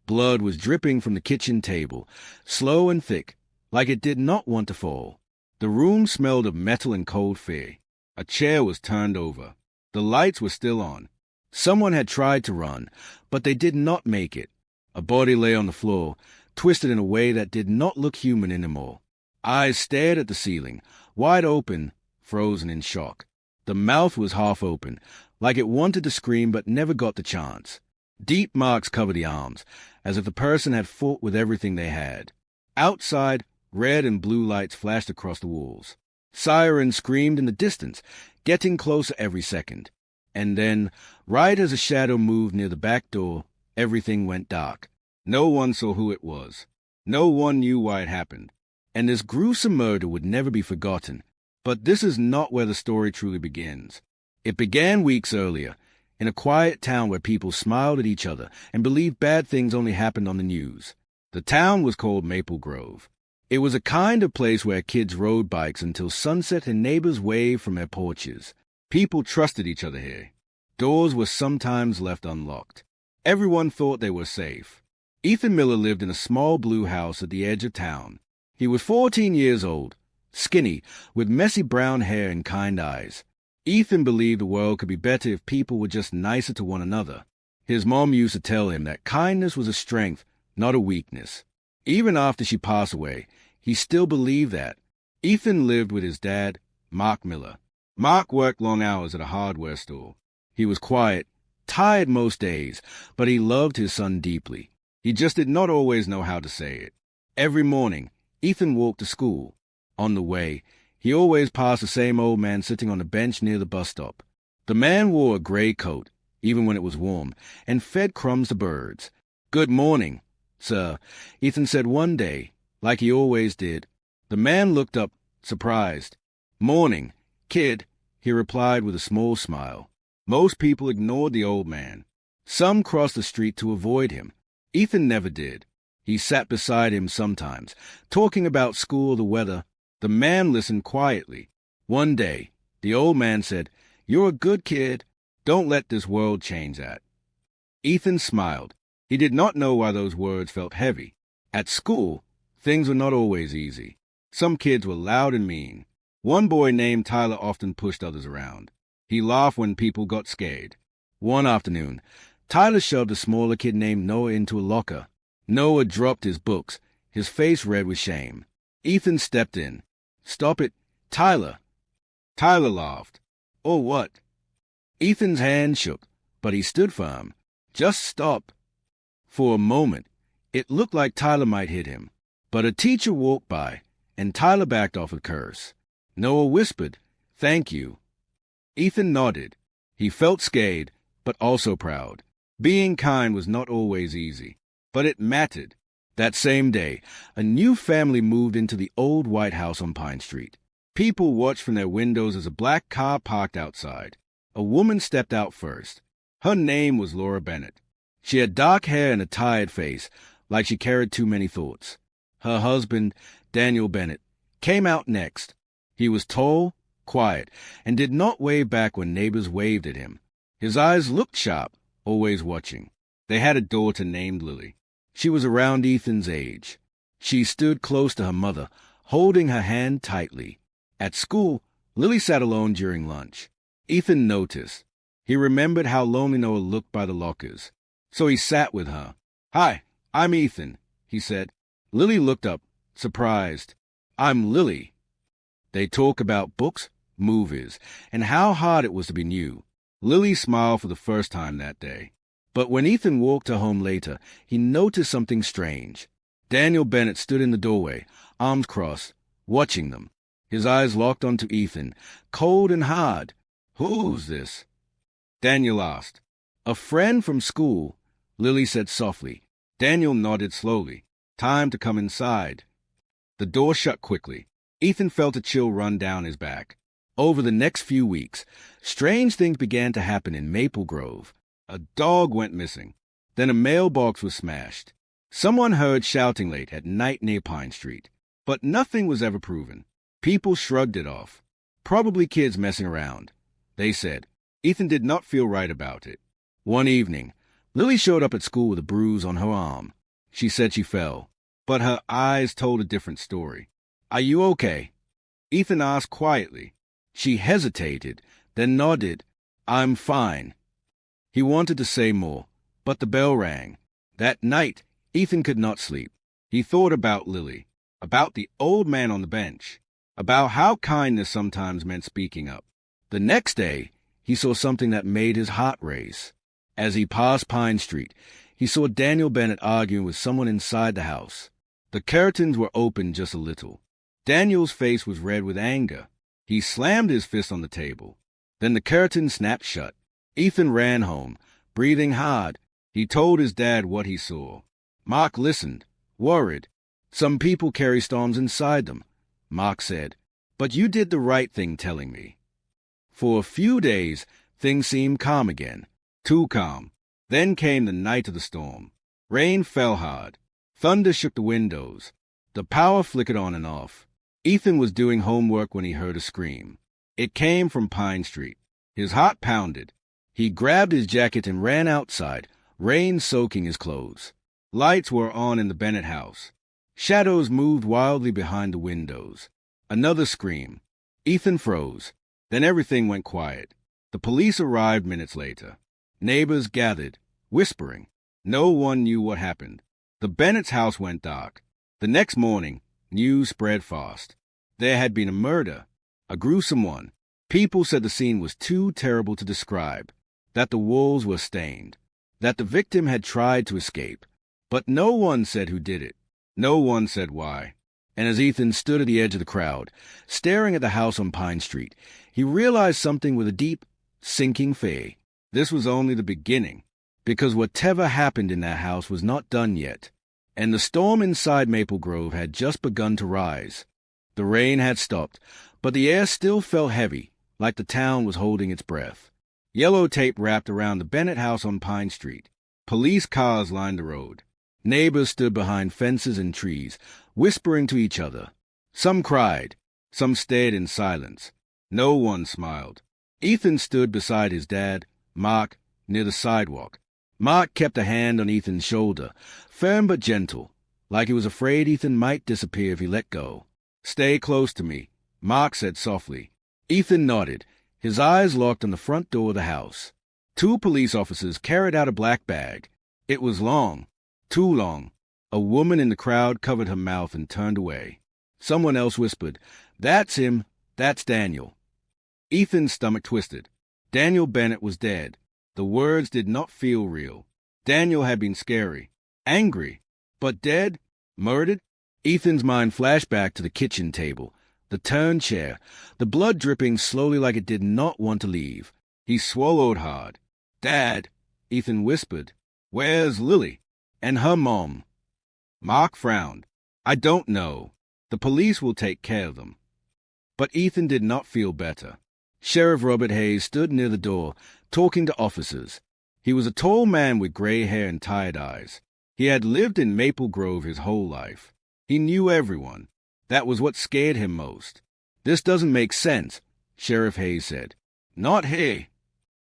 Blood was dripping from the kitchen table, slow and thick, like it did not want to fall. The room smelled of metal and cold fear. A chair was turned over. The lights were still on. Someone had tried to run, but they did not make it. A body lay on the floor, twisted in a way that did not look human anymore. Eyes stared at the ceiling, wide open, frozen in shock. The mouth was half open, like it wanted to scream but never got the chance. Deep marks covered the arms, as if the person had fought with everything they had. Outside, red and blue lights flashed across the walls. Sirens screamed in the distance, getting closer every second. And then, right as a shadow moved near the back door, everything went dark. No one saw who it was. No one knew why it happened. And this gruesome murder would never be forgotten. But this is not where the story truly begins. It began weeks earlier, in a quiet town where people smiled at each other and believed bad things only happened on the news. The town was called Maple Grove. It was a kind of place where kids rode bikes until sunset and neighbors waved from their porches. People trusted each other here. Doors were sometimes left unlocked. Everyone thought they were safe. Ethan Miller lived in a small blue house at the edge of town. He was 14 years old, skinny, with messy brown hair and kind eyes. Ethan believed the world could be better if people were just nicer to one another. His mom used to tell him that kindness was a strength, not a weakness. Even after she passed away, he still believed that. Ethan lived with his dad, Mark Miller. Mark worked long hours at a hardware store. He was quiet, tired most days, but he loved his son deeply. He just did not always know how to say it. Every morning, Ethan walked to school. On the way, he always passed the same old man sitting on a bench near the bus stop. The man wore a gray coat, even when it was warm, and fed crumbs to birds. "Good morning, sir," Ethan said one day, like he always did. The man looked up, surprised. "Morning, kid," he replied with a small smile. Most people ignored the old man. Some crossed the street to avoid him. Ethan never did. He sat beside him sometimes, talking about school or the weather. The man listened quietly. One day, the old man said, "You're a good kid. Don't let this world change that." Ethan smiled. He did not know why those words felt heavy. At school, things were not always easy. Some kids were loud and mean. One boy named Tyler often pushed others around. He laughed when people got scared. One afternoon, Tyler shoved a smaller kid named Noah into a locker. Noah dropped his books, his face red with shame. Ethan stepped in. "Stop it, Tyler." Tyler laughed. "Or what?" Ethan's hand shook, but he stood firm. "Just stop." For a moment, it looked like Tyler might hit him. But a teacher walked by, and Tyler backed off a curse. Noah whispered, "Thank you." Ethan nodded. He felt scared, but also proud. Being kind was not always easy, but it mattered. That same day, a new family moved into the old White House on Pine Street. People watched from their windows as a black car parked outside. A woman stepped out first. Her name was Laura Bennett. She had dark hair and a tired face, like she carried too many thoughts. Her husband, Daniel Bennett, came out next. He was tall, quiet, and did not wave back when neighbors waved at him. His eyes looked sharp, always watching. They had a daughter named Lily. She was around Ethan's age. She stood close to her mother, holding her hand tightly. At school, Lily sat alone during lunch. Ethan noticed. He remembered how lonely Noah looked by the lockers. So he sat with her. "Hi, I'm Ethan," he said. Lily looked up, surprised. "I'm Lily." They talked about books, movies, and how hard it was to be new. Lily smiled for the first time that day. But when Ethan walked her home later, he noticed something strange. Daniel Bennett stood in the doorway, arms crossed, watching them. His eyes locked onto Ethan, cold and hard. "Who's this?" Daniel asked. "A friend from school," Lily said softly. Daniel nodded slowly. "Time to come inside." The door shut quickly. Ethan felt a chill run down his back. Over the next few weeks, strange things began to happen in Maple Grove. A dog went missing. Then a mailbox was smashed. Someone heard shouting late at night near Pine Street. But nothing was ever proven. People shrugged it off. Probably kids messing around, they said. Ethan did not feel right about it. One evening, Lily showed up at school with a bruise on her arm. She said she fell, but her eyes told a different story. Are you okay? Ethan asked quietly. She hesitated, then nodded. I'm fine. He wanted to say more, but the bell rang. That night, Ethan could not sleep. He thought about Lily, about the old man on the bench, about how kindness sometimes meant speaking up. The next day, he saw something that made his heart race. As he passed Pine Street, he saw Daniel Bennett arguing with someone inside the house. The curtains were open just a little. Daniel's face was red with anger. He slammed his fist on the table. Then the curtain snapped shut. Ethan ran home, breathing hard. He told his dad what he saw. Mark listened, worried. Some people carry storms inside them, Mark said. But you did the right thing telling me. For a few days, things seemed calm again. Too calm. Then came the night of the storm. Rain fell hard. Thunder shook the windows. The power flickered on and off. Ethan was doing homework when he heard a scream. It came from Pine Street. His heart pounded. He grabbed his jacket and ran outside, rain soaking his clothes. Lights were on in the Bennett house. Shadows moved wildly behind the windows. Another scream. Ethan froze. Then everything went quiet. The police arrived minutes later. Neighbors gathered, whispering. No one knew what happened. The Bennett's house went dark. The next morning, news spread fast. There had been a murder, a gruesome one. People said the scene was too terrible to describe, that the walls were stained, that the victim had tried to escape. But no one said who did it. No one said why. And as Ethan stood at the edge of the crowd, staring at the house on Pine Street, he realized something with a deep, sinking fear. This was only the beginning, because whatever happened in that house was not done yet, and the storm inside Maple Grove had just begun to rise. The rain had stopped, but the air still felt heavy, like the town was holding its breath. Yellow tape wrapped around the Bennett house on Pine Street. Police cars lined the road. Neighbors stood behind fences and trees, whispering to each other. Some cried. Some stared in silence. No one smiled. Ethan stood beside his dad, Mark, near the sidewalk. Mark kept a hand on Ethan's shoulder, firm but gentle, like he was afraid Ethan might disappear if he let go. Stay close to me, Mark said softly. Ethan nodded, his eyes locked on the front door of the house. 2 police officers carried out a black bag. It was long, too long. A woman in the crowd covered her mouth and turned away. Someone else whispered, "That's him. That's Daniel." Ethan's stomach twisted. Daniel Bennett was dead. The words did not feel real. Daniel had been scary, angry, but dead, murdered. Ethan's mind flashed back to the kitchen table, the turned chair, the blood dripping slowly like it did not want to leave. He swallowed hard. "Dad," Ethan whispered, "where's Lily? And her mom?" Mark frowned. "I don't know. The police will take care of them." But Ethan did not feel better. Sheriff Robert Hayes stood near the door, talking to officers. He was a tall man with gray hair and tired eyes. He had lived in Maple Grove his whole life. He knew everyone. That was what scared him most. "This doesn't make sense," Sheriff Hayes said. "Not here."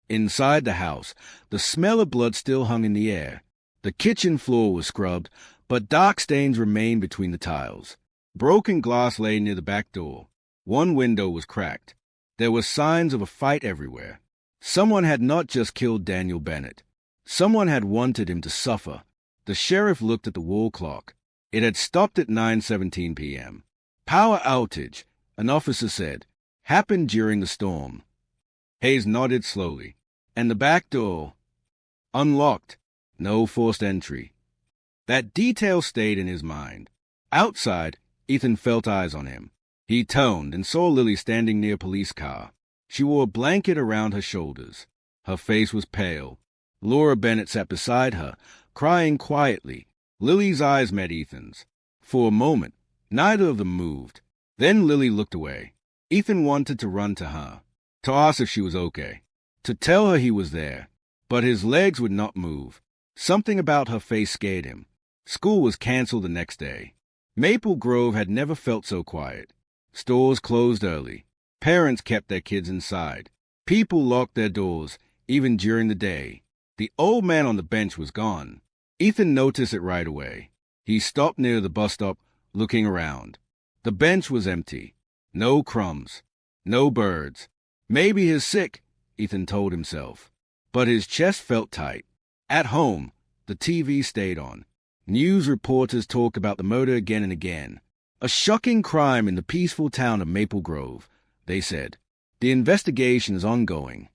Inside the house, the smell of blood still hung in the air. The kitchen floor was scrubbed, but dark stains remained between the tiles. Broken glass lay near the back door. One window was cracked. There were signs of a fight everywhere. Someone had not just killed Daniel Bennett. Someone had wanted him to suffer. The sheriff looked at the wall clock. It had stopped at 9:17 p.m. "Power outage," an officer said. "Happened during the storm." Hayes nodded slowly. "And the back door?" "Unlocked. No forced entry." That detail stayed in his mind. Outside, Ethan felt eyes on him. He turned and saw Lily standing near a police car. She wore a blanket around her shoulders. Her face was pale. Laura Bennett sat beside her, crying quietly. Lily's eyes met Ethan's. For a moment, neither of them moved. Then Lily looked away. Ethan wanted to run to her, to ask if she was okay, to tell her he was there. But his legs would not move. Something about her face scared him. School was canceled the next day. Maple Grove had never felt so quiet. Stores closed early. Parents kept their kids inside. People locked their doors, even during the day. The old man on the bench was gone. Ethan noticed it right away. He stopped near the bus stop, looking around. The bench was empty. No crumbs. No birds. Maybe he's sick, Ethan told himself. But his chest felt tight. At home, the TV stayed on. News reporters talked about the murder again and again. A shocking crime in the peaceful town of Maple Grove, they said. The investigation is ongoing.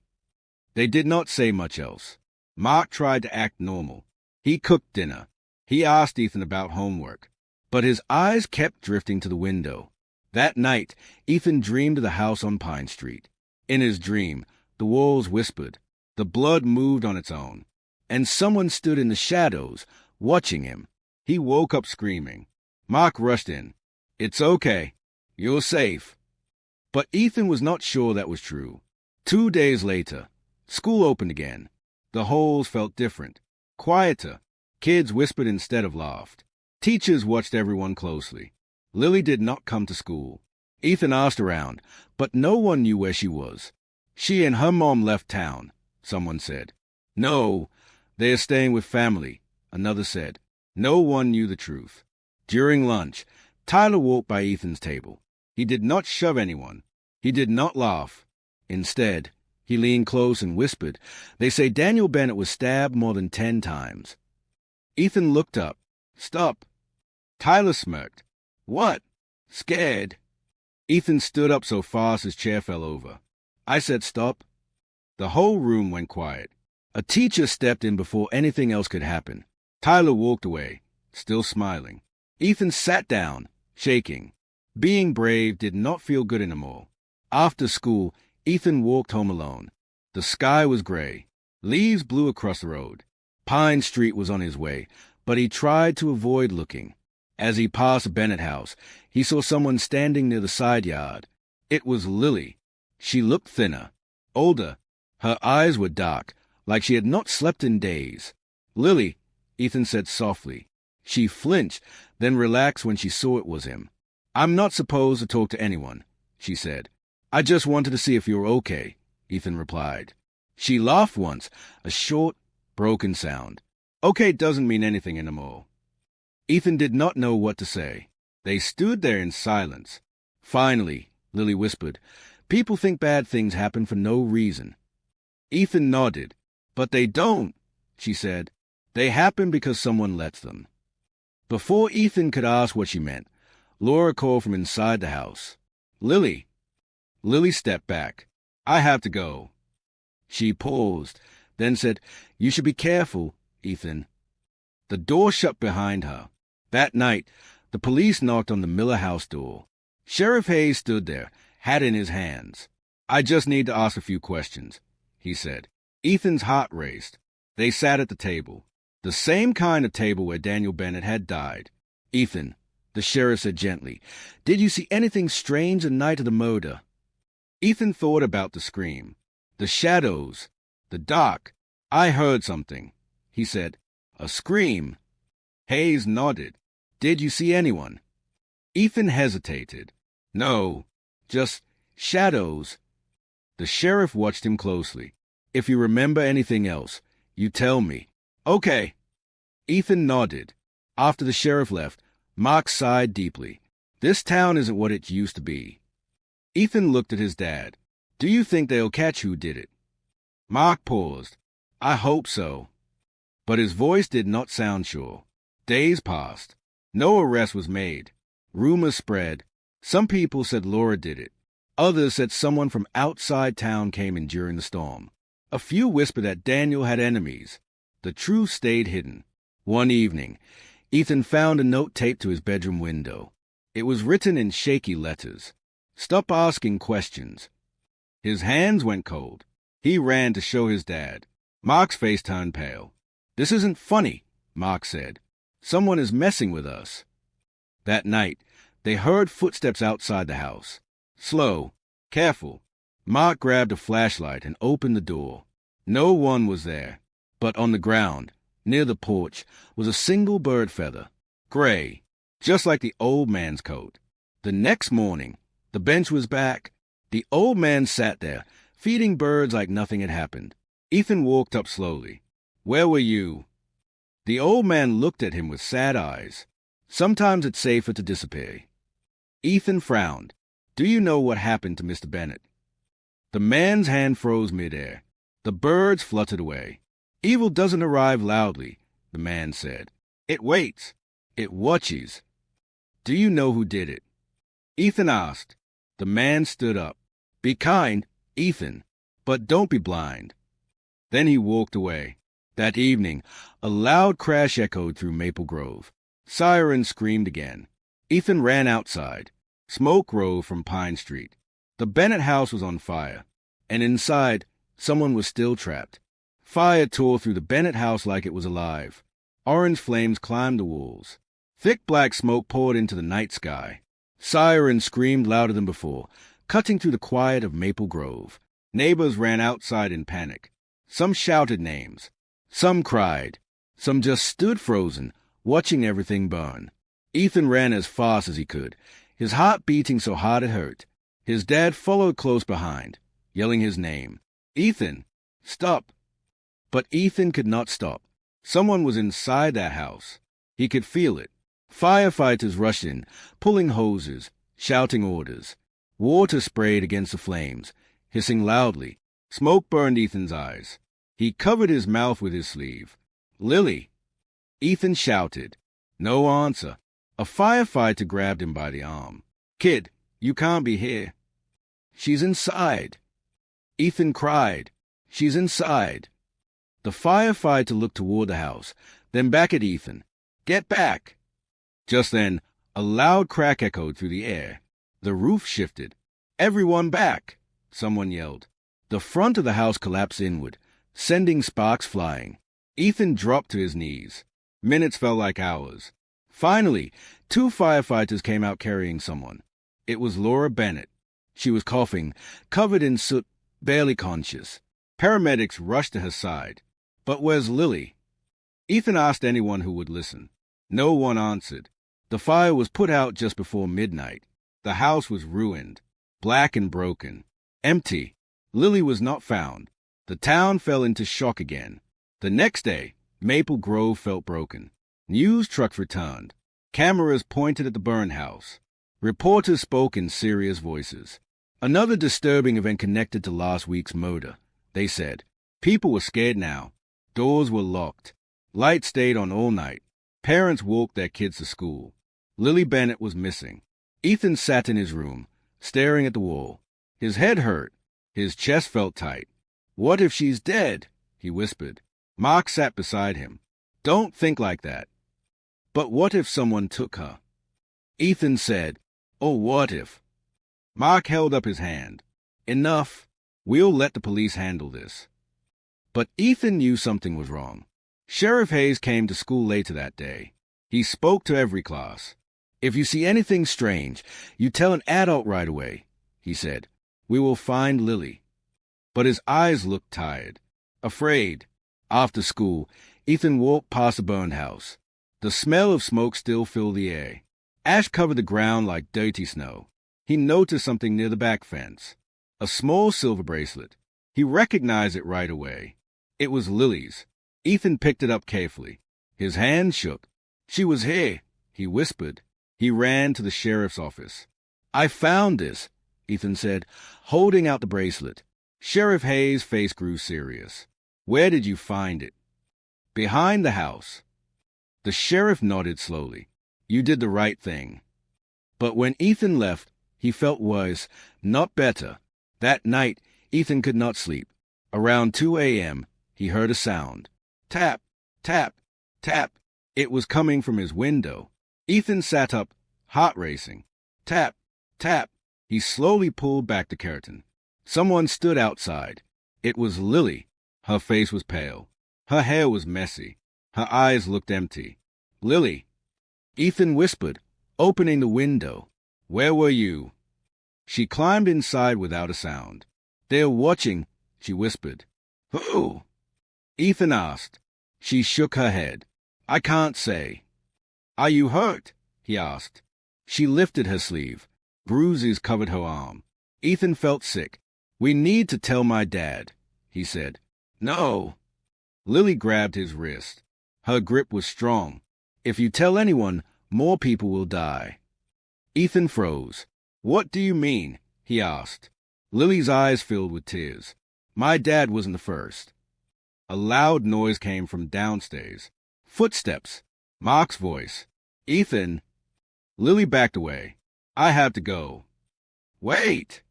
They did not say much else. Mark tried to act normal. He cooked dinner. He asked Ethan about homework. But his eyes kept drifting to the window. That night, Ethan dreamed of the house on Pine Street. In his dream, the walls whispered. The blood moved on its own. And someone stood in the shadows, watching him. He woke up screaming. Mark rushed in. It's okay. You're safe. But Ethan was not sure that was true. 2 days later, school opened again. The halls felt different. Quieter. Kids whispered instead of laughed. Teachers watched everyone closely. Lily did not come to school. Ethan asked around, but no one knew where she was. She and her mom left town, someone said. No, they are staying with family, another said. No one knew the truth. During lunch, Tyler walked by Ethan's table. He did not shove anyone. He did not laugh. Instead, he leaned close and whispered, They say Daniel Bennett was stabbed more than 10 times. Ethan looked up. Stop. Tyler smirked. What? Scared? Ethan stood up so fast his chair fell over. I said stop. The whole room went quiet. A teacher stepped in before anything else could happen. Tyler walked away, still smiling. Ethan sat down, shaking. Being brave did not feel good anymore. After school, Ethan walked home alone. The sky was gray. Leaves blew across the road. Pine Street was on his way, but he tried to avoid looking. As he passed Bennett House, he saw someone standing near the side yard. It was Lily. She looked thinner, older. Her eyes were dark, like she had not slept in days. Lily, Ethan said softly. She flinched, then relaxed when she saw it was him. I'm not supposed to talk to anyone, she said. I just wanted to see if you were okay, Ethan replied. She laughed once, a short, broken sound. Okay doesn't mean anything anymore. Ethan did not know what to say. They stood there in silence. Finally, Lily whispered, People think bad things happen for no reason. Ethan nodded. But they don't, she said. They happen because someone lets them. Before Ethan could ask what she meant, Laura called from inside the house. Lily. Lily stepped back. I have to go. She paused, then said, You should be careful, Ethan. The door shut behind her. That night, the police knocked on the Miller house door. Sheriff Hayes stood there, hat in his hands. I just need to ask a few questions, he said. Ethan's heart raced. They sat at the table, the same kind of table where Daniel Bennett had died. Ethan, the sheriff said gently, Did you see anything strange the night of the murder? Ethan thought about the scream, the shadows, the dark. I heard something, he said. A scream. Hayes nodded. Did you see anyone? Ethan hesitated. No, just shadows. The sheriff watched him closely. If you remember anything else, you tell me. Okay. Ethan nodded. After the sheriff left, Mark sighed deeply. This town isn't what it used to be. Ethan looked at his dad. Do you think they'll catch who did it? Mark paused. I hope so. But his voice did not sound sure. Days passed. No arrest was made. Rumors spread. Some people said Laura did it. Others said someone from outside town came in during the storm. A few whispered that Daniel had enemies. The truth stayed hidden. One evening, Ethan found a note taped to his bedroom window. It was written in shaky letters. Stop asking questions. His hands went cold. He ran to show his dad. Mark's face turned pale. This isn't funny, Mark said. Someone is messing with us. That night, they heard footsteps outside the house. Slow, careful. Mark grabbed a flashlight and opened the door. No one was there, but on the ground, near the porch, was a single bird feather, gray, just like the old man's coat. The next morning, the bench was back. The old man sat there, feeding birds like nothing had happened. Ethan walked up slowly. Where were you? The old man looked at him with sad eyes. Sometimes it's safer to disappear. Ethan frowned. Do you know what happened to Mr. Bennett? The man's hand froze midair. The birds fluttered away. Evil doesn't arrive loudly, the man said. It waits. It watches. Do you know who did it? Ethan asked. The man stood up. Be kind, Ethan, but don't be blind. Then he walked away. That evening, a loud crash echoed through Maple Grove. Sirens screamed again. Ethan ran outside. Smoke rose from Pine Street. The Bennett house was on fire, and inside, someone was still trapped. Fire tore through the Bennett house like it was alive. Orange flames climbed the walls. Thick black smoke poured into the night sky. Sirens screamed louder than before, cutting through the quiet of Maple Grove. Neighbors ran outside in panic. Some shouted names. Some cried. Some just stood frozen, watching everything burn. Ethan ran as fast as he could, his heart beating so hard it hurt. His dad followed close behind, yelling his name. Ethan, stop. But Ethan could not stop. Someone was inside that house. He could feel it. Firefighters rushed in, pulling hoses, shouting orders. Water sprayed against the flames, hissing loudly. Smoke burned Ethan's eyes. He covered his mouth with his sleeve. Lily! Ethan shouted. No answer. A firefighter grabbed him by the arm. Kid, you can't be here. She's inside. Ethan cried. She's inside. The firefighter looked toward the house, then back at Ethan. Get back! Just then, a loud crack echoed through the air. The roof shifted. Everyone back! Someone yelled. The front of the house collapsed inward, sending sparks flying. Ethan dropped to his knees. Minutes felt like hours. Finally, 2 firefighters came out carrying someone. It was Laura Bennett. She was coughing, covered in soot, barely conscious. Paramedics rushed to her side. But where's Lily? Ethan asked anyone who would listen. No one answered. The fire was put out just before midnight. The house was ruined, black and broken, empty. Lily was not found. The town fell into shock again. The next day, Maple Grove felt broken. News trucks returned. Cameras pointed at the burned house. Reporters spoke in serious voices. Another disturbing event connected to last week's murder, they said. People were scared now. Doors were locked. Lights stayed on all night. Parents walked their kids to school. Lily Bennett was missing. Ethan sat in his room, staring at the wall. His head hurt. His chest felt tight. What if she's dead? He whispered. Mark sat beside him. Don't think like that. But what if someone took her? Ethan said, Oh, what if? Mark held up his hand. Enough. We'll let the police handle this. But Ethan knew something was wrong. Sheriff Hayes came to school later that day. He spoke to every class. If you see anything strange, you tell an adult right away, he said. We will find Lily. But his eyes looked tired, afraid. After school, Ethan walked past the burned house. The smell of smoke still filled the air. Ash covered the ground like dirty snow. He noticed something near the back fence. A small silver bracelet. He recognized it right away. It was Lily's. Ethan picked it up carefully. His hand shook. She was here, he whispered. He ran to the sheriff's office. I found this, Ethan said, holding out the bracelet. Sheriff Hayes' face grew serious. Where did you find it? Behind the house. The sheriff nodded slowly. You did the right thing. But when Ethan left, he felt worse, not better. That night, Ethan could not sleep. Around 2 a.m., he heard a sound. Tap, tap, tap. It was coming from his window. Ethan sat up, heart racing. Tap, tap. He slowly pulled back the curtain. Someone stood outside. It was Lily. Her face was pale. Her hair was messy. Her eyes looked empty. Lily. Ethan whispered, opening the window. Where were you? She climbed inside without a sound. They're watching, she whispered. Who? Ethan asked. She shook her head. I can't say. Are you hurt? He asked. She lifted her sleeve. Bruises covered her arm. Ethan felt sick. We need to tell my dad, he said. No. Lily grabbed his wrist. Her grip was strong. If you tell anyone, more people will die. Ethan froze. What do you mean? He asked. Lily's eyes filled with tears. My dad wasn't the first. A loud noise came from downstairs. Footsteps. Mark's voice. Ethan. Lily backed away. I have to go. Wait.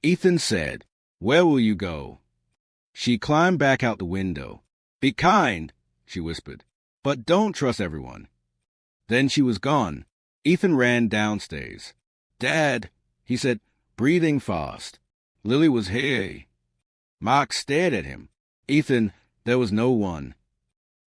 Ethan said. Where will you go? She climbed back out the window. Be kind, she whispered, but don't trust everyone. Then she was gone. Ethan ran downstairs. Dad, he said, breathing fast. Lily was here. Mark stared at him. Ethan, there was no one.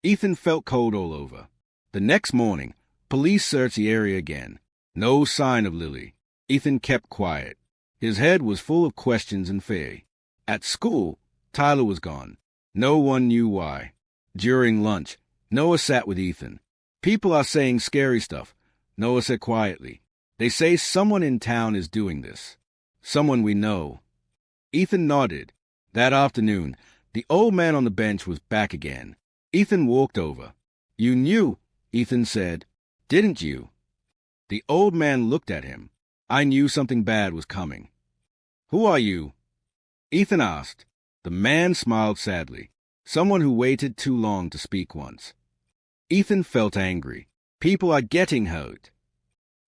Ethan felt cold all over. The next morning, police searched the area again. No sign of Lily. Ethan kept quiet. His head was full of questions and fear. At school, Tyler was gone. No one knew why. During lunch, Noah sat with Ethan. People are saying scary stuff, Noah said quietly. They say someone in town is doing this. Someone we know. Ethan nodded. That afternoon, the old man on the bench was back again. Ethan walked over. You knew, Ethan said, didn't you? The old man looked at him. I knew something bad was coming. Who are you? Ethan asked. The man smiled sadly. Someone who waited too long to speak once. Ethan felt angry. People are getting hurt.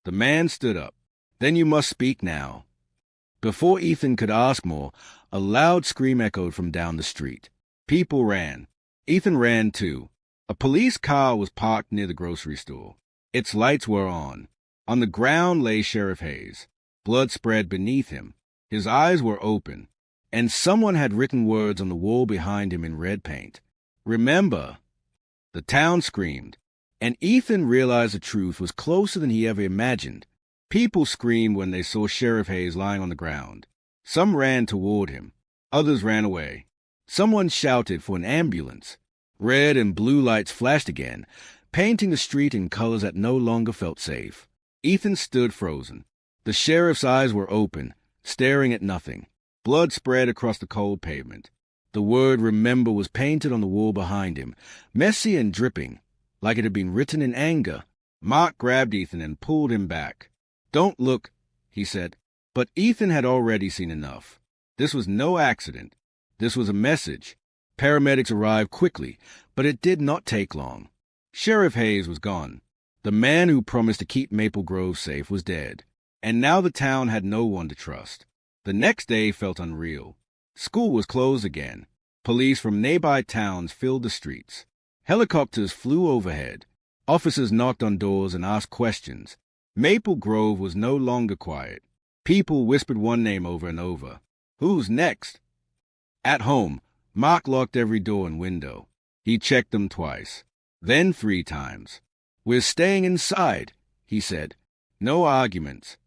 The man stood up. Then you must speak now. Before Ethan could ask more, a loud scream echoed from down the street. People ran. Ethan ran too. A police car was parked near the grocery store. Its lights were on. On the ground lay Sheriff Hayes. Blood spread beneath him. His eyes were open, and someone had written words on the wall behind him in red paint. Remember. The town screamed, and Ethan realized the truth was closer than he ever imagined. People screamed when they saw Sheriff Hayes lying on the ground. Some ran toward him. Others ran away. Someone shouted for an ambulance. Red and blue lights flashed again, painting the street in colors that no longer felt safe. Ethan stood frozen. The sheriff's eyes were open, staring at nothing. Blood spread across the cold pavement. The word remember was painted on the wall behind him, messy and dripping, like it had been written in anger. Mark grabbed Ethan and pulled him back. Don't look, he said. But Ethan had already seen enough. This was no accident. This was a message. Paramedics arrived quickly, but it did not take long. Sheriff Hayes was gone. The man who promised to keep Maple Grove safe was dead, and now the town had no one to trust. The next day felt unreal. School was closed again. Police from nearby towns filled the streets. Helicopters flew overhead. Officers knocked on doors and asked questions. Maple Grove was no longer quiet. People whispered one name over and over. Who's next? At home, Mark locked every door and window. He checked them twice, then 3 times. We're staying inside, he said. No arguments.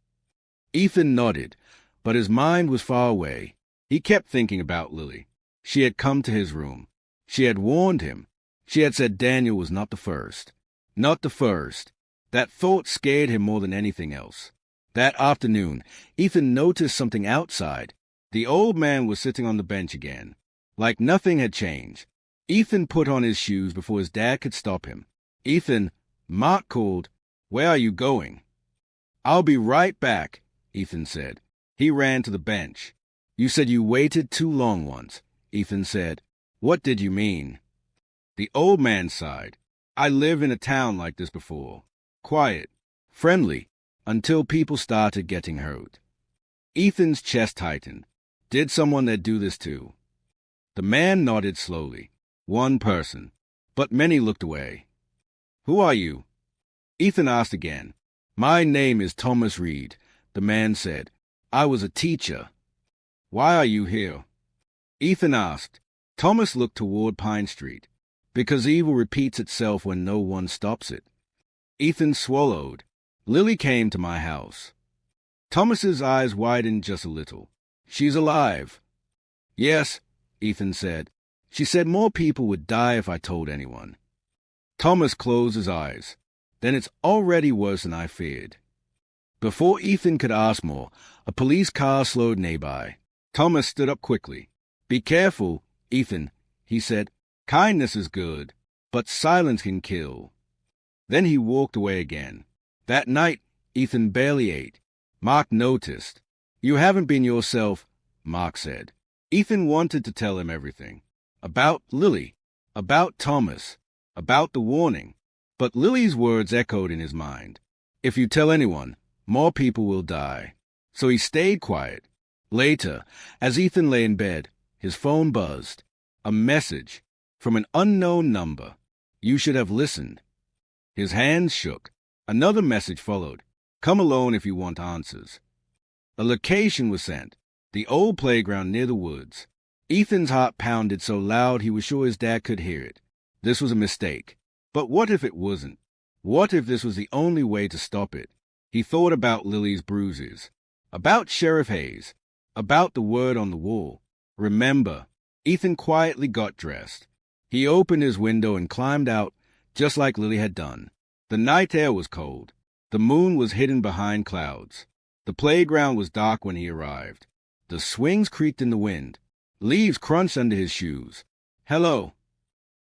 Ethan nodded, but his mind was far away. He kept thinking about Lily. She had come to his room. She had warned him. She had said Daniel was not the first. Not the first. That thought scared him more than anything else. That afternoon, Ethan noticed something outside. The old man was sitting on the bench again, like nothing had changed. Ethan put on his shoes before his dad could stop him. Ethan, Mark called. Where are you going? I'll be right back, Ethan said. He ran to the bench. You said you waited too long once, Ethan said. What did you mean? The old man sighed. I lived in a town like this before. Quiet, friendly, until people started getting hurt. Ethan's chest tightened. Did someone there do this too? The man nodded slowly. One person, but many looked away. Who are you? Ethan asked again. My name is Thomas Reed, the man said. I was a teacher. Why are you here? Ethan asked. Thomas looked toward Pine Street. Because evil repeats itself when no one stops it. Ethan swallowed. Lily came to my house. Thomas's eyes widened just a little. She's alive. Yes, Ethan said. She said more people would die if I told anyone. Thomas closed his eyes. Then it's already worse than I feared. Before Ethan could ask more, a police car slowed nearby. Thomas stood up quickly. Be careful, Ethan, he said. Kindness is good. but silence can kill. Then he walked away again. That night, Ethan barely ate. Mark noticed. You haven't been yourself, Mark said. Ethan wanted to tell him everything. About Lily, about Thomas, about the warning. But Lily's words echoed in his mind. If you tell anyone, more people will die. So he stayed quiet. Later, as Ethan lay in bed, his phone buzzed. A message from an unknown number. You should have listened. His hands shook. Another message followed. Come alone if you want answers. A location was sent. The old playground near the woods. Ethan's heart pounded so loud he was sure his dad could hear it. This was a mistake. But what if it wasn't? What if this was the only way to stop it? He thought about Lily's bruises. About Sheriff Hayes. About the word on the wall. Remember. Ethan quietly got dressed. He opened his window and climbed out just like Lily had done. The night air was cold. The moon was hidden behind clouds. The playground was dark when he arrived. The swings creaked in the wind. Leaves crunched under his shoes. Hello,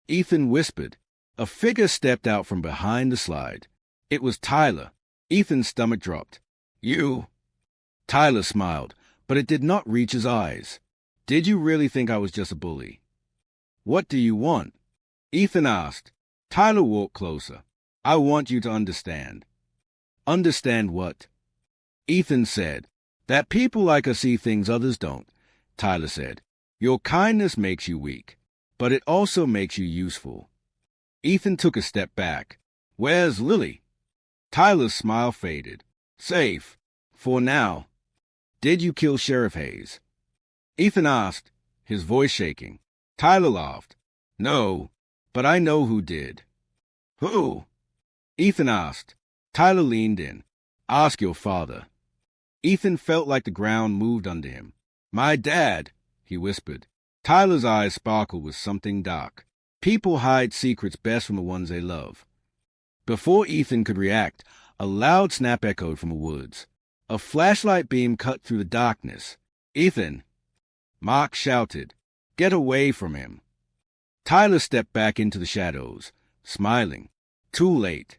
Ethan whispered. A figure stepped out from behind the slide. It was Tyler. Ethan's stomach dropped. You? Tyler smiled, but it did not reach his eyes. Did you really think I was just a bully? What do you want? Ethan asked. Tyler walked closer. I want you to understand. Understand what? Ethan said. That people like us see things others don't, Tyler said. Your kindness makes you weak, but it also makes you useful. Ethan took a step back. Where's Lily? Tyler's smile faded. Safe. For now. Did you kill Sheriff Hayes? Ethan asked, his voice shaking. Tyler laughed. No, but I know who did. Who? Ethan asked. Tyler leaned in. Ask your father. Ethan felt like the ground moved under him. My dad, he whispered. Tyler's eyes sparkled with something dark. People hide secrets best from the ones they love. Before Ethan could react, a loud snap echoed from the woods. A flashlight beam cut through the darkness. Ethan! Mark shouted. Get away from him. Tyler stepped back into the shadows, smiling. Too late.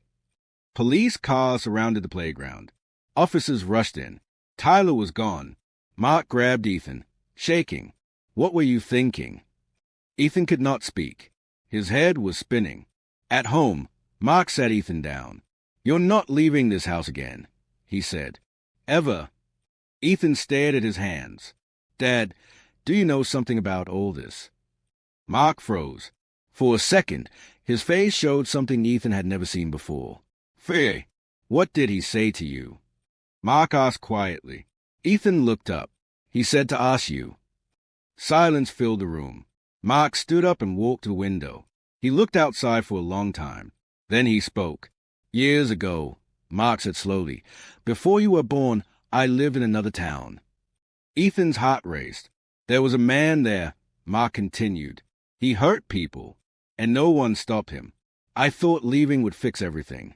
Police cars surrounded the playground. Officers rushed in. Tyler was gone. Mark grabbed Ethan, shaking. What were you thinking? Ethan could not speak. His head was spinning. At home, Mark sat Ethan down. You're not leaving this house again, he said. Ever. Ethan stared at his hands. Dad, do you know something about all this? Mark froze. For a second, his face showed something Ethan had never seen before. Fear. What did he say to you? Mark asked quietly. Ethan looked up. He said to ask you. Silence filled the room. Mark stood up and walked to the window. He looked outside for a long time. Then he spoke. Years ago, Mark said slowly, before you were born, I lived in another town. Ethan's heart raced. There was a man there, Mark continued. He hurt people, and no one stopped him. I thought leaving would fix everything.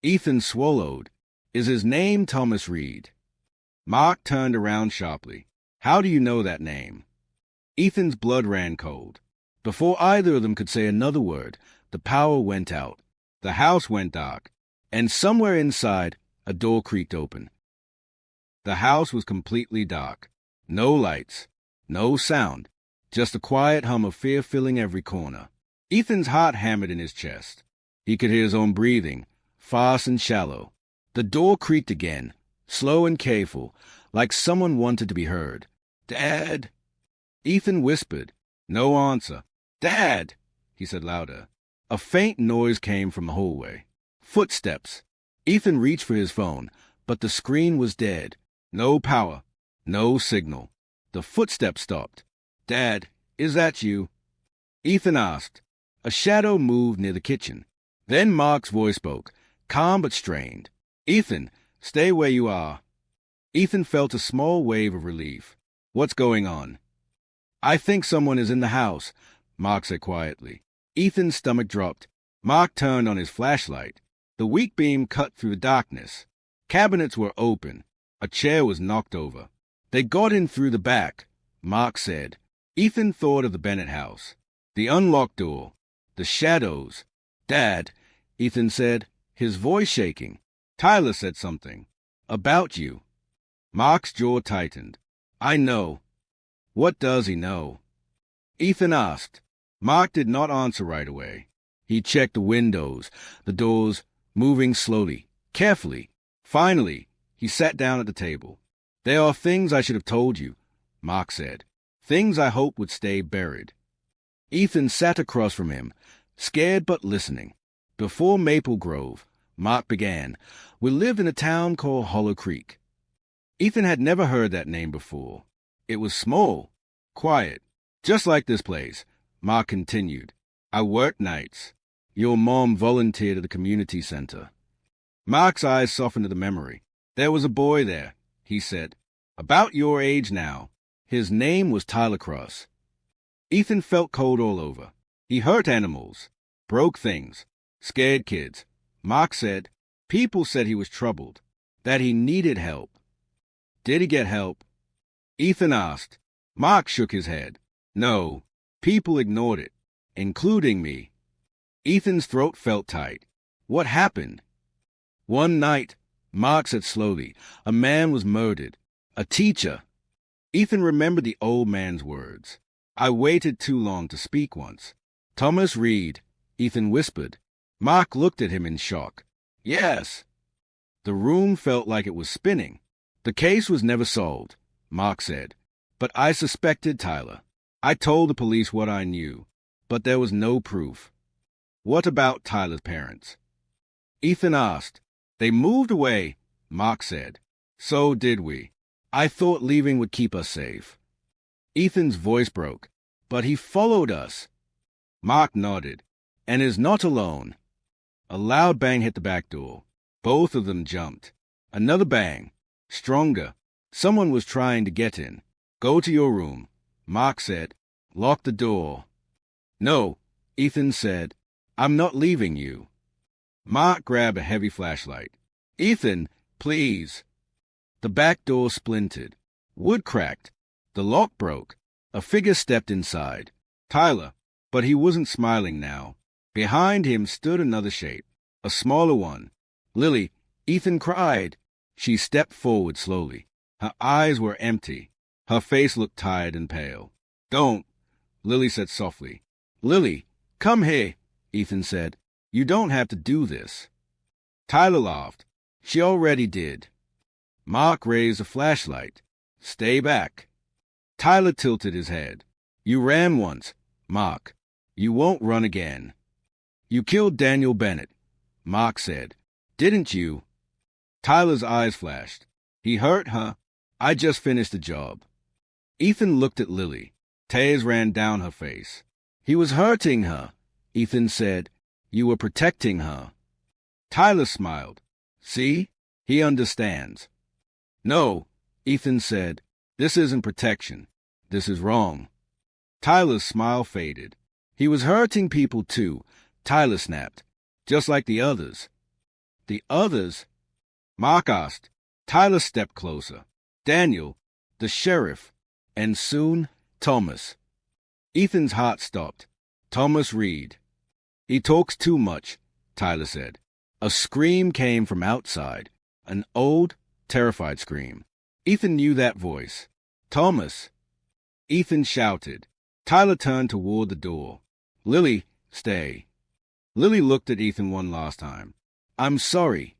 Ethan swallowed. Is his name Thomas Reed? Mark turned around sharply. How do you know that name? Ethan's blood ran cold. Before either of them could say another word, the power went out. The house went dark, and somewhere inside, a door creaked open. The house was completely dark. No lights, no sound, just a quiet hum of fear filling every corner. Ethan's heart hammered in his chest. He could hear his own breathing, fast and shallow. The door creaked again, slow and careful, like someone wanted to be heard. Dad! Ethan whispered. No answer. Dad! He said louder. A faint noise came from the hallway. Footsteps. Ethan reached for his phone, but the screen was dead. No power. No signal. The footsteps stopped. Dad, is that you? Ethan asked. A shadow moved near the kitchen. Then Mark's voice spoke, calm but strained. Ethan, stay where you are. Ethan felt a small wave of relief. What's going on? I think someone is in the house, Mark said quietly. Ethan's stomach dropped. Mark turned on his flashlight. The weak beam cut through the darkness. Cabinets were open. A chair was knocked over. They got in through the back, Mark said. Ethan thought of the Bennett house. The unlocked door. The shadows. Dad, Ethan said, his voice shaking. Tyler said something. About you. Mark's jaw tightened. I know. What does he know? Ethan asked. Mark did not answer right away. He checked the windows, the doors, moving slowly, carefully. Finally, he sat down at the table. There are things I should have told you, Mark said. Things I hoped would stay buried. Ethan sat across from him, scared but listening. Before Maple Grove, Mark began, we lived in a town called Hollow Creek. Ethan had never heard that name before. It was small, quiet, just like this place. Mark continued. I worked nights. Your mom volunteered at the community center. Mark's eyes softened at the memory. There was a boy there, he said. About your age now. His name was Tyler Cross. Ethan felt cold all over. He hurt animals, broke things, scared kids. Mark said, people said he was troubled, that he needed help. Did he get help? Ethan asked. Mark shook his head. No, people ignored it, including me. Ethan's throat felt tight. What happened? One night, Mark said slowly, a man was murdered. A teacher. Ethan remembered the old man's words. I waited too long to speak once. Thomas Reed, Ethan whispered. Mark looked at him in shock. Yes. The room felt like it was spinning. The case was never solved, Mark said. But I suspected Tyler. I told the police what I knew, but there was no proof. What about Tyler's parents? Ethan asked. They moved away, Mark said. So did we. I thought leaving would keep us safe. Ethan's voice broke. But he followed us. Mark nodded. And is not alone. A loud bang hit the back door. Both of them jumped. Another bang. Stronger. Someone was trying to get in. Go to your room, Mark said. Lock the door. No, Ethan said. I'm not leaving you. Mark grabbed a heavy flashlight. Ethan, please. The back door splintered. Wood cracked. The lock broke. A figure stepped inside. Tyler. But he wasn't smiling now. Behind him stood another shape. A smaller one. Lily, Ethan cried. She stepped forward slowly. Her eyes were empty. Her face looked tired and pale. Don't, Lily said softly. Lily, come here, Ethan said. You don't have to do this. Tyler laughed. She already did. Mark raised a flashlight. Stay back. Tyler tilted his head. You ran once, Mark. You won't run again. You killed Daniel Bennett, Mark said. Didn't you? Tyler's eyes flashed. He hurt her. I just finished the job. Ethan looked at Lily. Tears ran down her face. He was hurting her, Ethan said. You were protecting her. Tyler smiled. See? He understands. No, Ethan said. This isn't protection. This is wrong. Tyler's smile faded. He was hurting people too, Tyler snapped. Just like the others. The others? Mark asked. Tyler stepped closer. Daniel, the sheriff, and soon Thomas. Ethan's heart stopped. Thomas Reed. He talks too much, Tyler said. A scream came from outside. An old, terrified scream. Ethan knew that voice. Thomas. Ethan shouted. Tyler turned toward the door. Lily, stay. Lily looked at Ethan one last time. I'm sorry.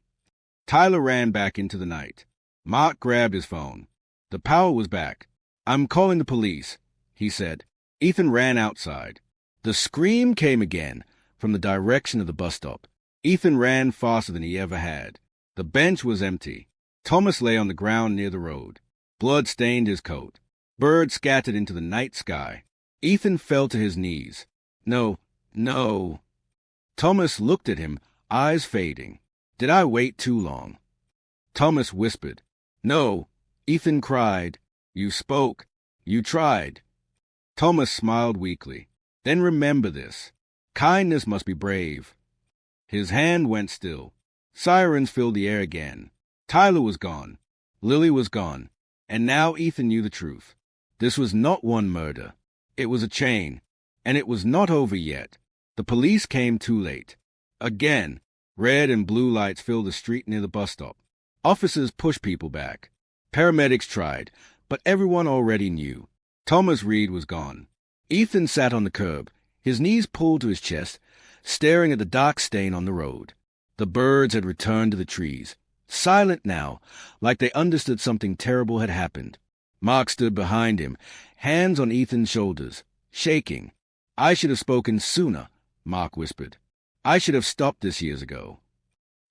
Tyler ran back into the night. Mark grabbed his phone. The power was back. I'm calling the police, he said. Ethan ran outside. The scream came again from the direction of the bus stop. Ethan ran faster than he ever had. The bench was empty. Thomas lay on the ground near the road. Blood stained his coat. Birds scattered into the night sky. Ethan fell to his knees. No, no. Thomas looked at him, eyes fading. Did I wait too long? Thomas whispered. No. Ethan cried. You spoke. You tried. Thomas smiled weakly. Then remember this. Kindness must be brave. His hand went still. Sirens filled the air again. Tyler was gone. Lily was gone. And now Ethan knew the truth. This was not one murder. It was a chain. And it was not over yet. The police came too late. Again, red and blue lights filled the street near the bus stop. Officers pushed people back. Paramedics tried, but everyone already knew. Thomas Reed was gone. Ethan sat on the curb, his knees pulled to his chest, staring at the dark stain on the road. The birds had returned to the trees, silent now, like they understood something terrible had happened. Mark stood behind him, hands on Ethan's shoulders, shaking. "I should have spoken sooner," Mark whispered. "I should have stopped this years ago."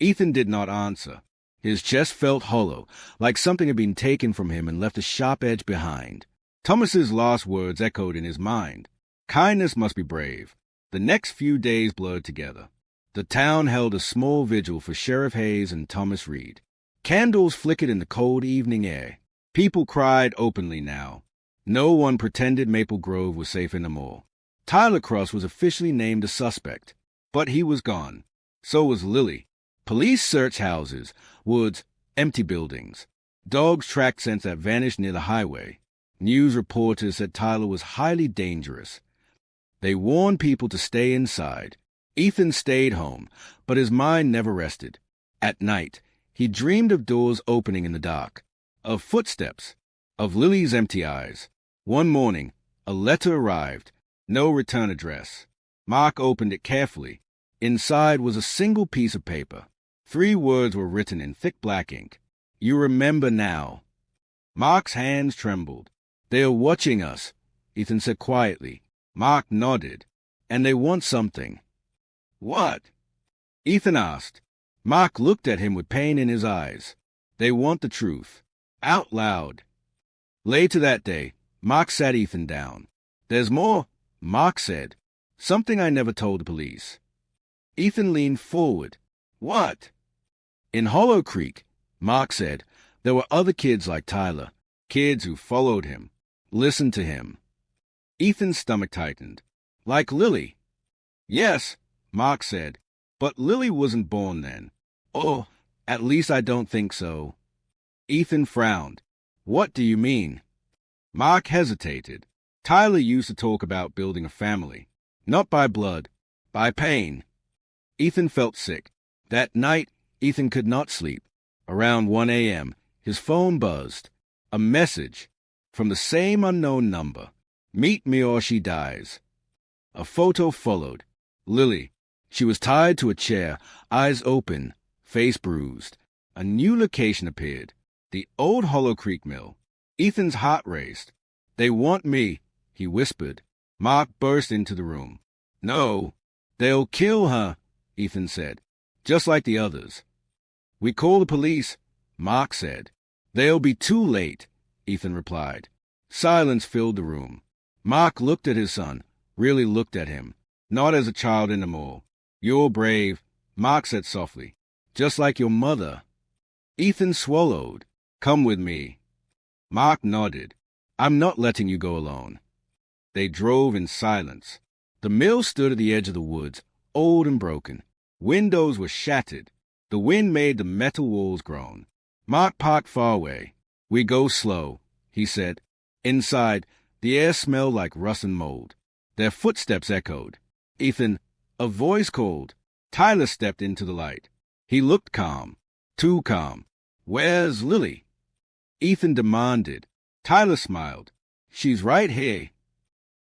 Ethan did not answer. His chest felt hollow, like something had been taken from him and left a sharp edge behind. Thomas's last words echoed in his mind. Kindness must be brave. The next few days blurred together. The town held a small vigil for Sheriff Hayes and Thomas Reed. Candles flickered in the cold evening air. People cried openly now. No one pretended Maple Grove was safe anymore. Tyler Cross was officially named a suspect, but he was gone. So was Lily. Police searched houses, woods, empty buildings. Dogs tracked scents that vanished near the highway. News reporters said Tyler was highly dangerous. They warned people to stay inside. Ethan stayed home, but his mind never rested. At night, he dreamed of doors opening in the dark, of footsteps, of Lily's empty eyes. One morning, a letter arrived, no return address. Mark opened it carefully. Inside was a single piece of paper. 3 words were written in thick black ink. "You remember now." Mark's hands trembled. "They are watching us," Ethan said quietly. Mark nodded. "And they want something." "What?" Ethan asked. Mark looked at him with pain in his eyes. "They want the truth." Out loud. Later that day, Mark sat Ethan down. "There's more," Mark said. "Something I never told the police." Ethan leaned forward. "What?" "In Hollow Creek," Mark said, "there were other kids like Tyler, kids who followed him, listened to him." Ethan's stomach tightened. "Like Lily?" "Yes," Mark said, "but Lily wasn't born then." "Oh, at least I don't think so." Ethan frowned. "What do you mean?" Mark hesitated. "Tyler used to talk about building a family. Not by blood, by pain." Ethan felt sick. That night, Ethan could not sleep. Around 1 a.m., his phone buzzed. A message from the same unknown number. "Meet me or she dies." A photo followed. Lily. She was tied to a chair, eyes open, face bruised. A new location appeared. The old Hollow Creek mill. Ethan's heart raced. "They want me," he whispered. Mark burst into the room. "No, they'll kill her," Ethan said, "just like the others." "We call the police," Mark said. "They'll be too late," Ethan replied. Silence filled the room. Mark looked at his son, really looked at him, not as a child anymore. "You're brave," Mark said softly, "just like your mother." Ethan swallowed. "Come with me." Mark nodded. "I'm not letting you go alone." They drove in silence. The mill stood at the edge of the woods, old and broken. Windows were shattered. The wind made the metal walls groan. Mark parked far away. "We go slow," he said. Inside, the air smelled like rust and mold. Their footsteps echoed. "Ethan," a voice called. Tyler stepped into the light. He looked calm, too calm. "Where's Lily?" Ethan demanded. Tyler smiled. "She's right here."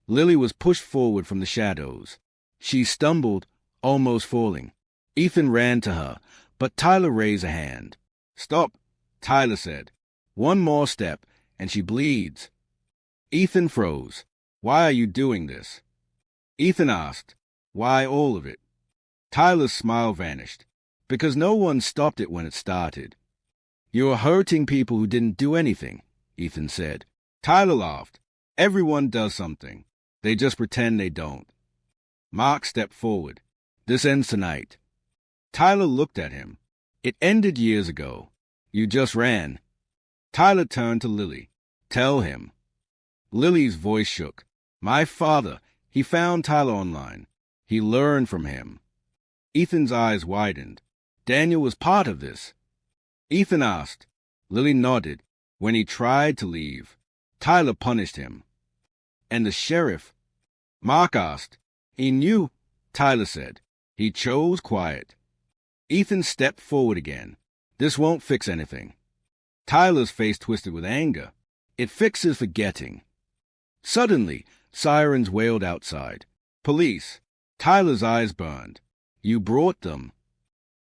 Lily was pushed forward from the shadows. She stumbled, almost falling. Ethan ran to her, but Tyler raised a hand. "Stop," Tyler said. "One more step, and she bleeds." Ethan froze. "Why are you doing this?" Ethan asked. "Why all of it?" Tyler's smile vanished. "Because no one stopped it when it started." "You're hurting people who didn't do anything," Ethan said. Tyler laughed. "Everyone does something. They just pretend they don't." Mark stepped forward. "This ends tonight." Tyler looked at him. "It ended years ago. You just ran." Tyler turned to Lily. "Tell him." Lily's voice shook. "My father, he found Tyler online. He learned from him." Ethan's eyes widened. "Daniel was part of this?" Ethan asked. Lily nodded. "When he tried to leave, Tyler punished him." "And the sheriff?" Mark asked. "He knew?" Tyler said. He chose quiet. Ethan stepped forward again. This won't fix anything. Tyler's face twisted with anger. It fixes forgetting. Suddenly, sirens wailed outside. Police. Tyler's eyes burned. You brought them.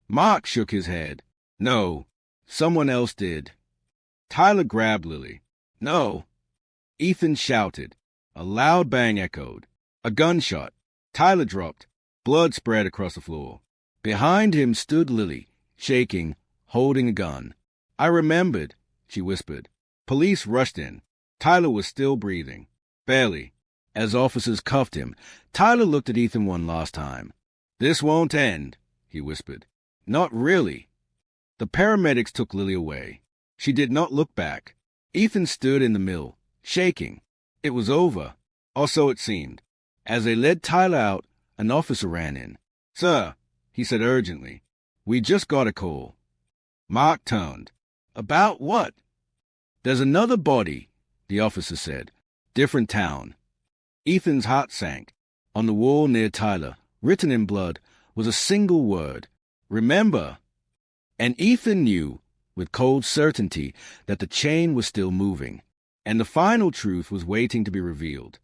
Mark shook his head. No, someone else did. Tyler grabbed Lily. No. Ethan shouted. A loud bang echoed. A gunshot. Tyler dropped. Blood spread across the floor. Behind him stood Lily, shaking, holding a gun. I remembered, she whispered. Police rushed in. Tyler was still breathing. Barely. As officers cuffed him, Tyler looked at Ethan one last time. This won't end, he whispered. Not really. The paramedics took Lily away. She did not look back. Ethan stood in the mill, shaking. It was over, or so it seemed. As they led Tyler out, an officer ran in. Sir, he said urgently, we just got a call. Mark turned. About what? There's another body, the officer said. Different town. Ethan's heart sank. On the wall near Tyler, written in blood, was a single word. Remember. And Ethan knew, with cold certainty, that the chain was still moving, and the final truth was waiting to be revealed.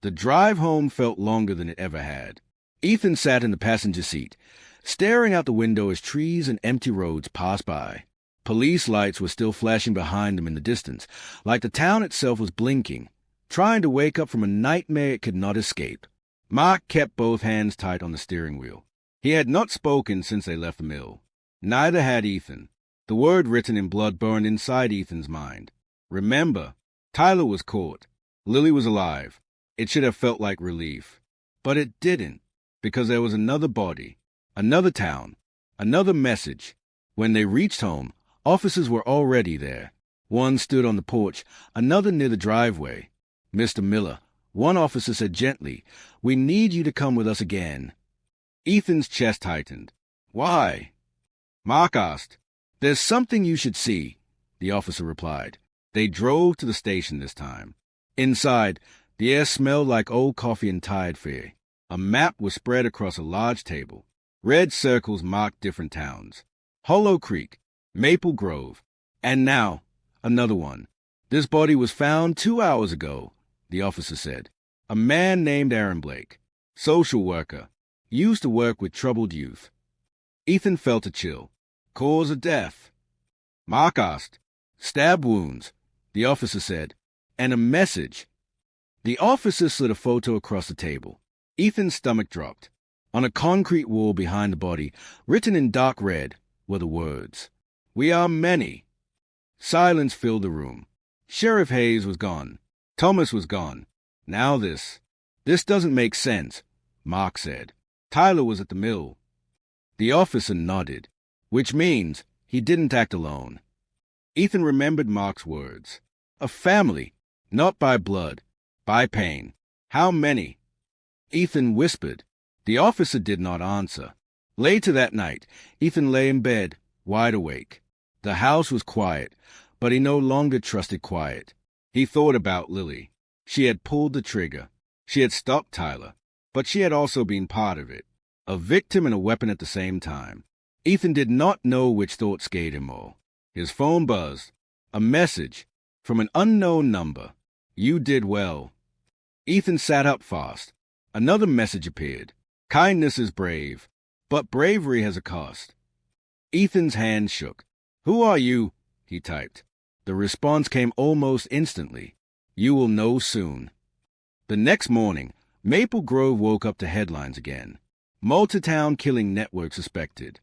The drive home felt longer than it ever had. Ethan sat in the passenger seat, staring out the window as trees and empty roads passed by. Police lights were still flashing behind them in the distance, like the town itself was blinking, trying to wake up from a nightmare it could not escape. Mark kept both hands tight on the steering wheel. He had not spoken since they left the mill. Neither had Ethan. The word written in blood burned inside Ethan's mind. Remember, Tyler was caught. Lily was alive. It should have felt like relief. But it didn't, because there was another body, another town, another message. When they reached home, officers were already there. One stood on the porch, another near the driveway. Mr. Miller, one officer said gently, we need you to come with us again. Ethan's chest tightened. Why? Mark asked. There's something you should see, the officer replied. They drove to the station this time. Inside, the air smelled like old coffee and tired fear. A map was spread across a large table. Red circles marked different towns. Hollow Creek, Maple Grove, and now, another one. This body was found 2 hours ago, the officer said. A man named Aaron Blake, social worker, used to work with troubled youth. Ethan felt a chill. Cause of death? Mark asked. Stab wounds, the officer said, and a message. The officer slid a photo across the table. Ethan's stomach dropped. On a concrete wall behind the body, written in dark red, were the words, We are many. Silence filled the room. Sheriff Hayes was gone. Thomas was gone. Now this. This doesn't make sense, Mark said. Tyler was at the mill. The officer nodded, which means he didn't act alone. Ethan remembered Mark's words. A family, not by blood, by pain. How many? Ethan whispered. The officer did not answer. Later that night, Ethan lay in bed, wide awake. The house was quiet, but he no longer trusted quiet. He thought about Lily. She had pulled the trigger. She had stopped Tyler, but she had also been part of it. A victim and a weapon at the same time. Ethan did not know which thought scared him more. His phone buzzed. A message from an unknown number. You did well. Ethan sat up fast. Another message appeared. Kindness is brave, but bravery has a cost. Ethan's hand shook. Who are you? He typed. The response came almost instantly. You will know soon. The next morning, Maple Grove woke up to headlines again. Multitown killing network suspected.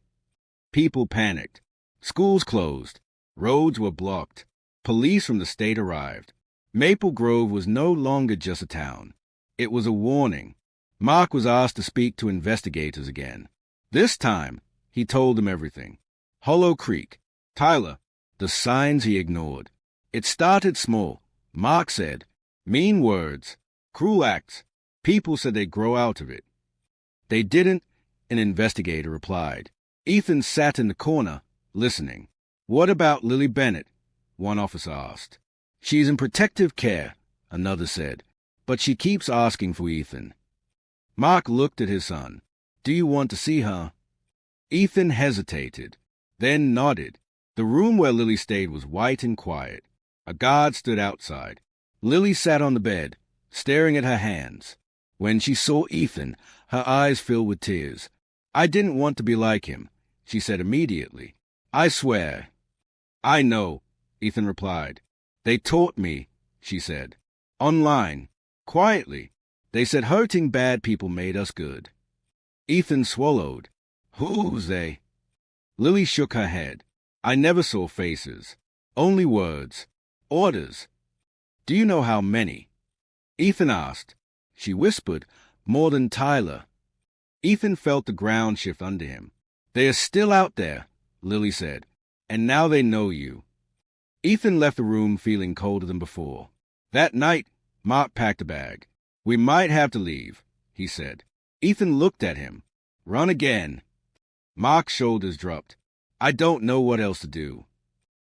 People panicked. Schools closed. Roads were blocked. Police from the state arrived. Maple Grove was no longer just a town. It was a warning. Mark was asked to speak to investigators again. This time, he told them everything. Hollow Creek, Tyler, the signs he ignored. It started small, Mark said. Mean words, cruel acts. People said they'd grow out of it. They didn't, an investigator replied. Ethan sat in the corner, listening. What about Lily Bennett? One officer asked. She's in protective care, another said, but she keeps asking for Ethan. Mark looked at his son. Do you want to see her? Ethan hesitated, then nodded. The room where Lily stayed was white and quiet. A guard stood outside. Lily sat on the bed, staring at her hands. When she saw Ethan, her eyes filled with tears. I didn't want to be like him, she said immediately. I swear. I know, Ethan replied. They taught me, she said. Online, quietly. They said hurting bad people made us good. Ethan swallowed. Who's they? Lily shook her head. I never saw faces. Only words. Orders. Do you know how many? Ethan asked. She whispered, more than Tyler. Ethan felt the ground shift under him. They are still out there, Lily said, and now they know you. Ethan left the room feeling colder than before. That night, Mark packed a bag. We might have to leave, he said. Ethan looked at him. Run again. Mark's shoulders dropped. I don't know what else to do.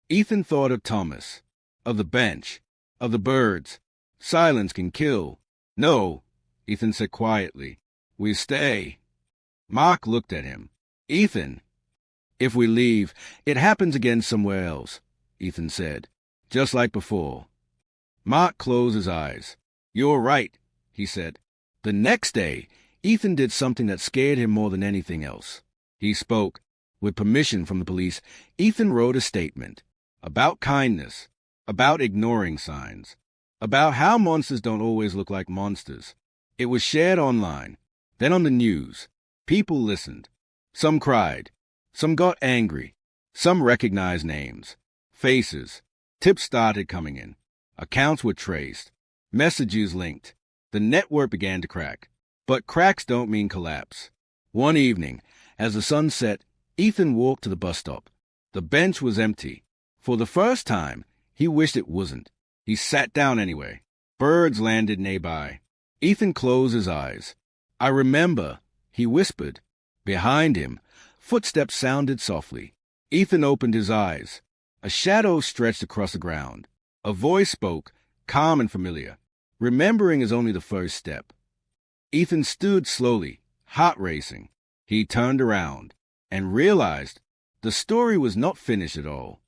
Ethan thought of Thomas, of the bench, of the birds. Silence can kill. No, Ethan said quietly. We stay. Mark looked at him. Ethan. If we leave, it happens again somewhere else, Ethan said, just like before. Mark closed his eyes. You're right, he said. The next day, Ethan did something that scared him more than anything else. He spoke. With permission from the police, Ethan wrote a statement about kindness, about ignoring signs, about how monsters don't always look like monsters. It was shared online, then on the news. People listened. Some cried. Some got angry. Some recognized names, faces. Tips started coming in. Accounts were traced. Messages linked. The network began to crack. But cracks don't mean collapse. One evening, as the sun set, Ethan walked to the bus stop. The bench was empty. For the first time, he wished it wasn't. He sat down anyway. Birds landed nearby. Ethan closed his eyes. I remember, he whispered. Behind him, footsteps sounded softly. Ethan opened his eyes. A shadow stretched across the ground. A voice spoke, calm and familiar. Remembering is only the first step. Ethan stood slowly, heart racing. He turned around and realized the story was not finished at all.